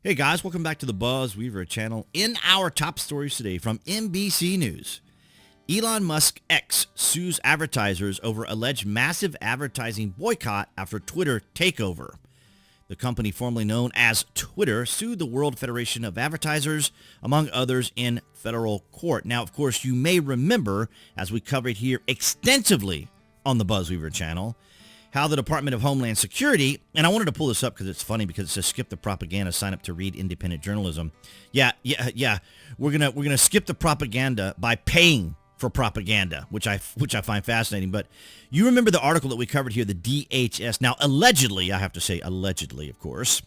Hey guys, welcome back to the BuzWeaver channel. In our top stories today from NBC News, Elon Musk X sues advertisers over alleged massive advertising boycott after Twitter takeover. The company formerly known as Twitter sued the World Federation of Advertisers, among others, in federal court. Now, of course, you may remember, as we covered here extensively on the BuzWeaver channel, how the Department of Homeland Security, and I wanted to pull this up because it's funny because it says skip the propaganda, sign up to read independent journalism. Yeah. We're gonna skip the propaganda by paying for propaganda, which I find fascinating. But you remember the article that we covered here, the DHS. Now, allegedly, I have to say allegedly, of course,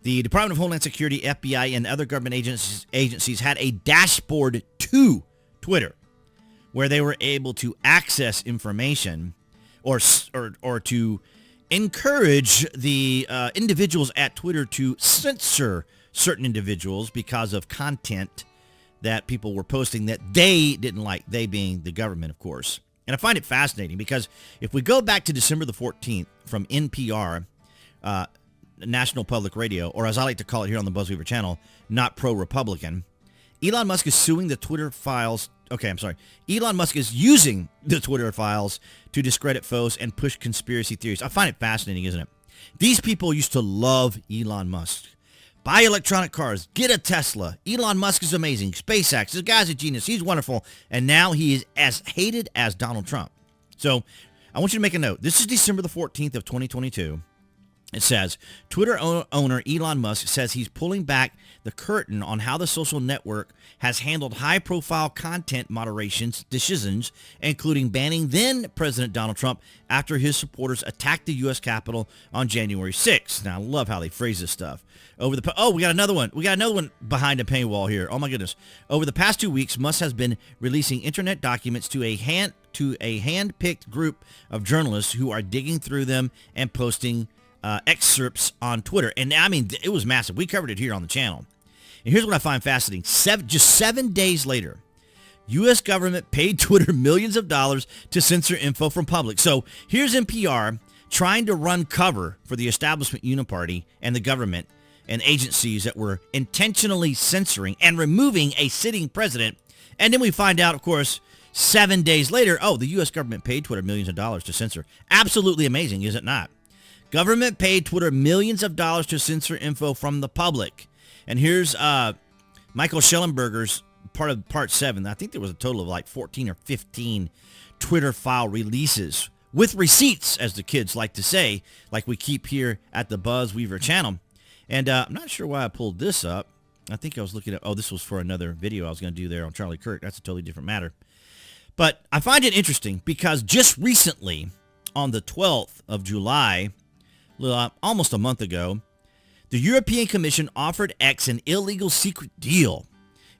the Department of Homeland Security, FBI, and other government agencies had a dashboard to Twitter where they were able to access information or to encourage the individuals at Twitter to censor certain individuals because of content that people were posting that they didn't like, they being the government, of course. And I find it fascinating because if we go back to December the 14th from NPR, National Public Radio, or as I like to call it here on the BuzWeaver channel, not pro-Republican, Elon Musk is suing the Twitter files. Elon Musk is using the Twitter files to discredit foes and push conspiracy theories. I find it fascinating, isn't it? These people used to love Elon Musk. Buy electronic cars. Get a Tesla. Elon Musk is amazing. SpaceX. This guy's a genius. He's wonderful. And now he is as hated as Donald Trump. So I want you to make a note. This is December the 14th of 2022. It says, Twitter owner Elon Musk says he's pulling back the curtain on how the social network has handled high-profile content moderation decisions, including banning then-President Donald Trump after his supporters attacked the U.S. Capitol on January 6th. Now, I love how they phrase this stuff. We got another one. We got another one behind a paywall here. Oh, my goodness. Over the past 2 weeks, Musk has been releasing internet documents to a hand-picked group of journalists who are digging through them and posting excerpts on Twitter. And I mean, it was massive. We covered it here on the channel. And here's what I find fascinating. Just 7 days later, U.S. government paid Twitter millions of dollars to censor info from public. So here's NPR trying to run cover for the establishment Uni-party and the government and agencies that were intentionally censoring and removing a sitting president. And then we find out, of course, 7 days later, the U.S. government paid Twitter millions of dollars to censor. Absolutely amazing, is it not? Government paid Twitter millions of dollars to censor info from the public. And here's Michael Schellenberger's part 7. I think there was a total of like 14 or 15 Twitter file releases with receipts, as the kids like to say, like we keep here at the BuzWeaver channel. And I'm not sure why I pulled this up. I think I was looking at, this was for another video I was going to do there on Charlie Kirk. That's a totally different matter. But I find it interesting because just recently, on the 12th of July, almost a month ago, the European Commission offered X an illegal secret deal.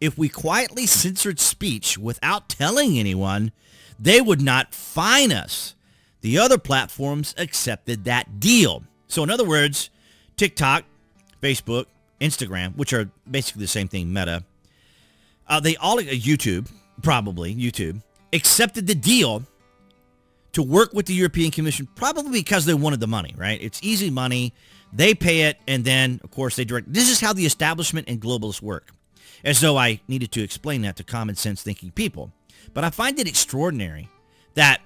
If we quietly censored speech without telling anyone, they would not fine us. The other platforms accepted that deal. So in other words, TikTok, Facebook, Instagram, which are basically the same thing, Meta, they all, YouTube, accepted the deal to work with the European Commission, probably because they wanted the money, right? It's easy money. They pay it, and then, of course, they direct. This is how the establishment and globalists work, as though I needed to explain that to common sense thinking people. But I find it extraordinary that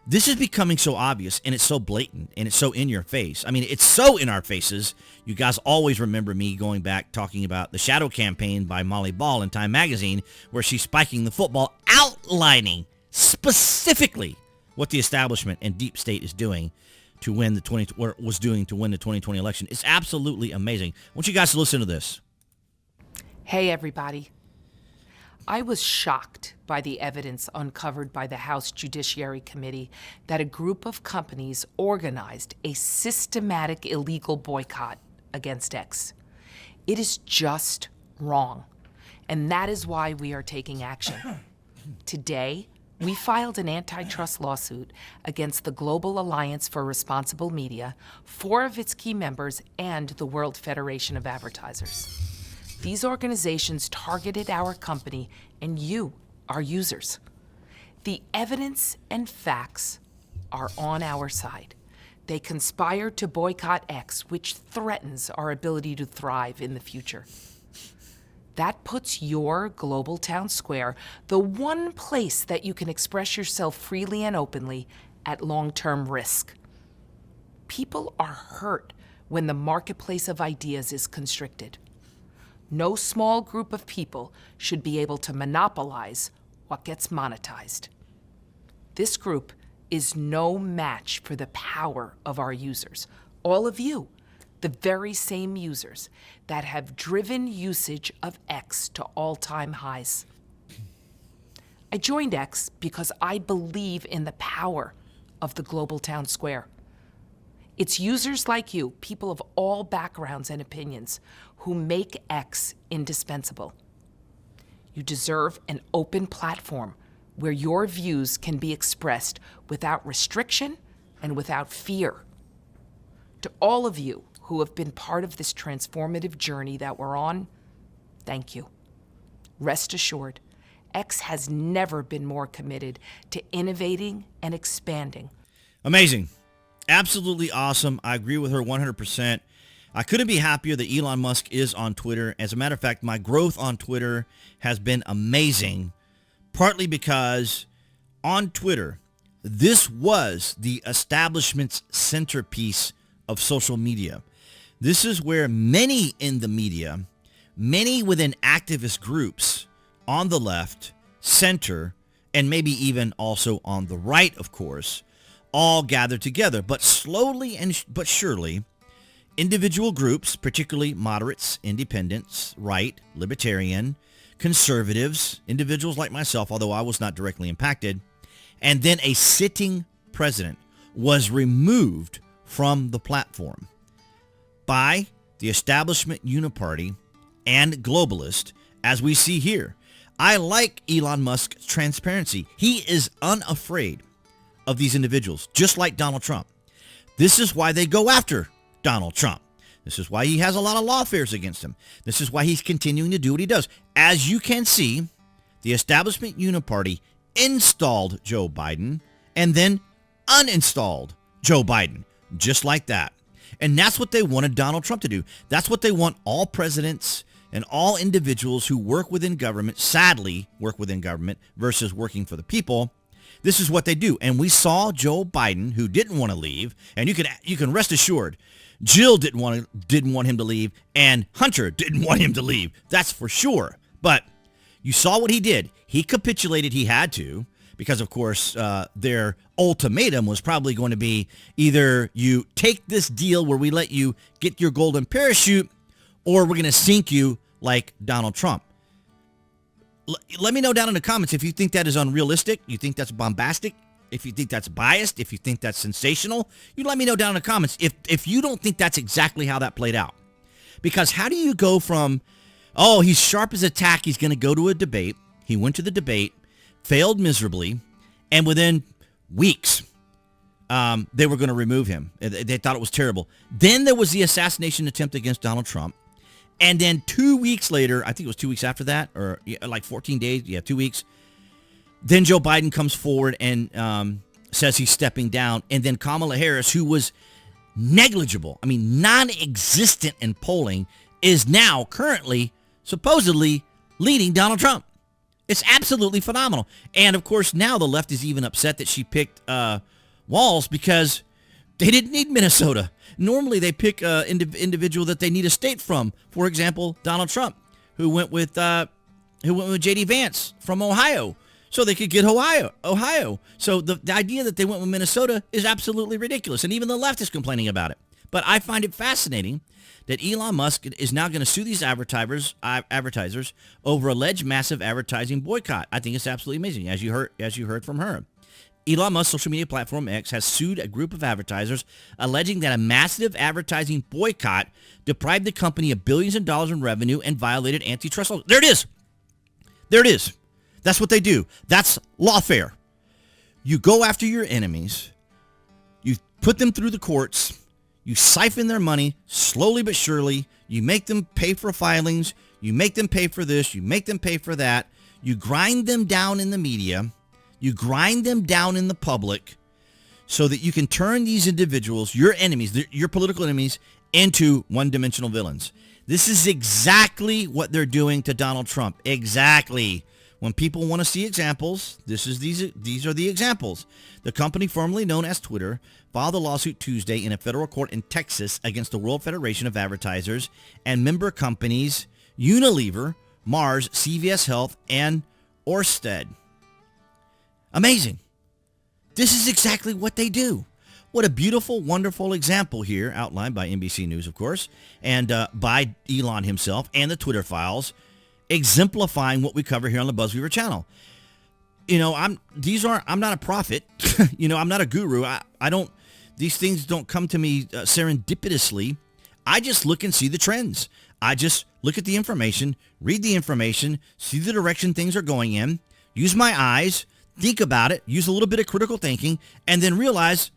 this is becoming so obvious, and it's so blatant, and it's so in your face. I mean, it's so in our faces. You guys always remember me going back talking about the shadow campaign by Molly Ball in Time magazine, where she's spiking the football, outlining specifically what the establishment and deep state is doing to win the 2020 election. It's absolutely amazing. I want you guys to listen to this. Hey, everybody. I was shocked by the evidence uncovered by the House Judiciary Committee that a group of companies organized a systematic illegal boycott against X. It is just wrong, and that is why we are taking action. Today, we filed an antitrust lawsuit against the Global Alliance for Responsible Media, 4 of its key members, and the World Federation of Advertisers. These organizations targeted our company and you, our users. The evidence and facts are on our side. They conspire to boycott X, which threatens our ability to thrive in the future. That puts your global town square, the one place that you can express yourself freely and openly, at long-term risk. People are hurt when the marketplace of ideas is constricted. No small group of people should be able to monopolize what gets monetized. This group is no match for the power of our users. All of you, the very same users that have driven usage of X to all-time highs. I joined X because I believe in the power of the global town square. It's users like you, people of all backgrounds and opinions, who make X indispensable. You deserve an open platform where your views can be expressed without restriction and without fear. To all of you who have been part of this transformative journey that we're on, thank you. Rest assured, X has never been more committed to innovating and expanding. Amazing. Absolutely awesome. I agree with her 100%. I couldn't be happier that Elon Musk is on Twitter. As a matter of fact, my growth on Twitter has been amazing, partly because on Twitter, this was the establishment's centerpiece of social media. This is where many in the media, many within activist groups on the left, center, and maybe even also on the right, of course, all gathered together. But slowly but surely, individual groups, particularly moderates, independents, right, libertarian, conservatives, individuals like myself, although I was not directly impacted, and then a sitting president was removed from the platform by the establishment Uni-party and globalist, as we see here. I like Elon Musk's transparency. He is unafraid of these individuals, just like Donald Trump. This is why they go after Donald Trump. This is why he has a lot of lawfare against him. This is why he's continuing to do what he does. As you can see, the establishment Uni-party installed Joe Biden and then uninstalled Joe Biden, just like that. And that's what they wanted Donald Trump to do. That's what they want all presidents and all individuals who work within government, sadly work within government versus working for the people. This is what they do. And we saw Joe Biden, who didn't want to leave, and you can rest assured, Jill didn't want him to leave, and Hunter didn't want him to leave. That's for sure. But you saw what he did. He capitulated. He had to, because of course their ultimatum was probably going to be either you take this deal where we let you get your golden parachute, or we're going to sink you like Donald Trump. Let me know down in the comments if you think that is unrealistic, you think that's bombastic, if you think that's biased, if you think that's sensational. You let me know down in the comments if you don't think that's exactly how that played out. Because how do you go from, oh, he's sharp as a tack, he's going to go to a debate. He went to the debate, failed miserably, and within weeks, they were going to remove him. They thought it was terrible. Then there was the assassination attempt against Donald Trump. And then 2 weeks later, I think it was 2 weeks after that, or like 14 days, 2 weeks, then Joe Biden comes forward and says he's stepping down. And then Kamala Harris, who was negligible, non-existent in polling, is now currently, supposedly, leading Donald Trump. It's absolutely phenomenal. And, of course, now the left is even upset that she picked Walz because they didn't need Minnesota. Normally, they pick an individual that they need a state from. For example, Donald Trump, who went with J.D. Vance from Ohio, so they could get Ohio. So the idea that they went with Minnesota is absolutely ridiculous, and even the left is complaining about it. But I find it fascinating that Elon Musk is now going to sue these advertisers over alleged massive advertising boycott. I think it's absolutely amazing, as you heard from her. Elon Musk's social media platform X has sued a group of advertisers alleging that a massive advertising boycott deprived the company of billions of dollars in revenue and violated antitrust laws. There it is. There it is. That's what they do. That's lawfare. You go after your enemies. You put them through the courts. You siphon their money slowly but surely. You make them pay for filings. You make them pay for this. You make them pay for that. You grind them down in the media. You grind them down in the public. so that you can turn these individuals, your enemies, your political enemies, into one-dimensional villains. This is exactly what they're doing to Donald Trump. Exactly. When people want to see examples, these are the examples. The company formerly known as Twitter filed a lawsuit Tuesday in a federal court in Texas against the World Federation of Advertisers and member companies Unilever, Mars, CVS Health, and Ørsted. Amazing. This is exactly what they do. What a beautiful, wonderful example here, outlined by NBC News, of course, and by Elon himself and the Twitter files, exemplifying what we cover here on the BuzWeaver channel. You know, I'm not a prophet. You know, I'm not a guru. I don't, these things don't come to me serendipitously. I just look and see the trends. I just look at the information, read the information, see the direction things are going in, use my eyes, think about it, use a little bit of critical thinking, and then realize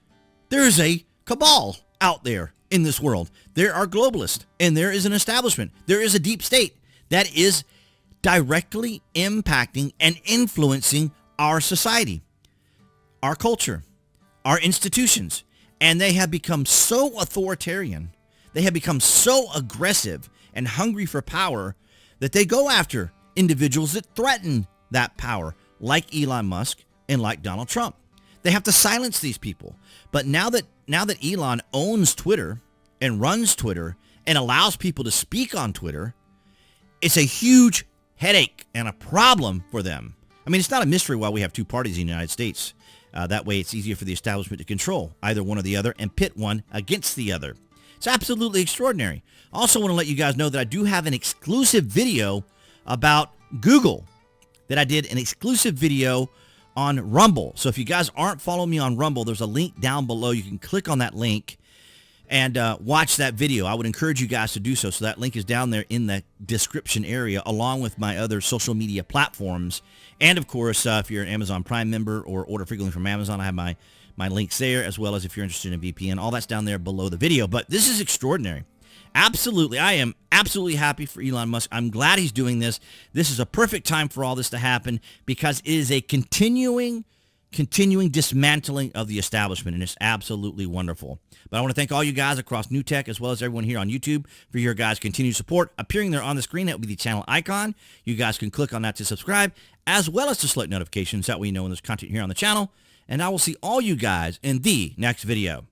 there's a cabal out there in this world. There are globalists, and there is an establishment. There is a deep state that is directly impacting and influencing our society, our culture, our institutions. And they have become so authoritarian, they have become so aggressive and hungry for power that they go after individuals that threaten that power, like Elon Musk and like Donald Trump. They have to silence these people. But now that Elon owns Twitter and runs Twitter and allows people to speak on Twitter, it's a huge headache and a problem for them. I mean, it's not a mystery why we have two parties in the United States. That way it's easier for the establishment to control either one or the other and pit one against the other. It's absolutely extraordinary. I also want to let you guys know that I do have an exclusive video about Google, that I did an exclusive video on Rumble. So if you guys aren't following me on Rumble, there's a link down below. You can click on that link and watch that video. I would encourage you guys to do so. So that link is down there in the description area, along with my other social media platforms. And of course, if you're an Amazon Prime member or order frequently from Amazon, I have my links there, as well as if you're interested in VPN. All that's down there below the video. But this is extraordinary. Absolutely. I am absolutely happy for Elon Musk. I'm glad he's doing this. This is a perfect time for all this to happen because it is a continuing dismantling of the establishment, and it's absolutely wonderful. But I want to thank all you guys across New Tech, as well as everyone here on YouTube, for your guys' continued support. Appearing there on the screen, that will be the channel icon. You guys can click on that to subscribe, as well as to select notifications. That way you know when there's content here on the channel. And I will see all you guys in the next video.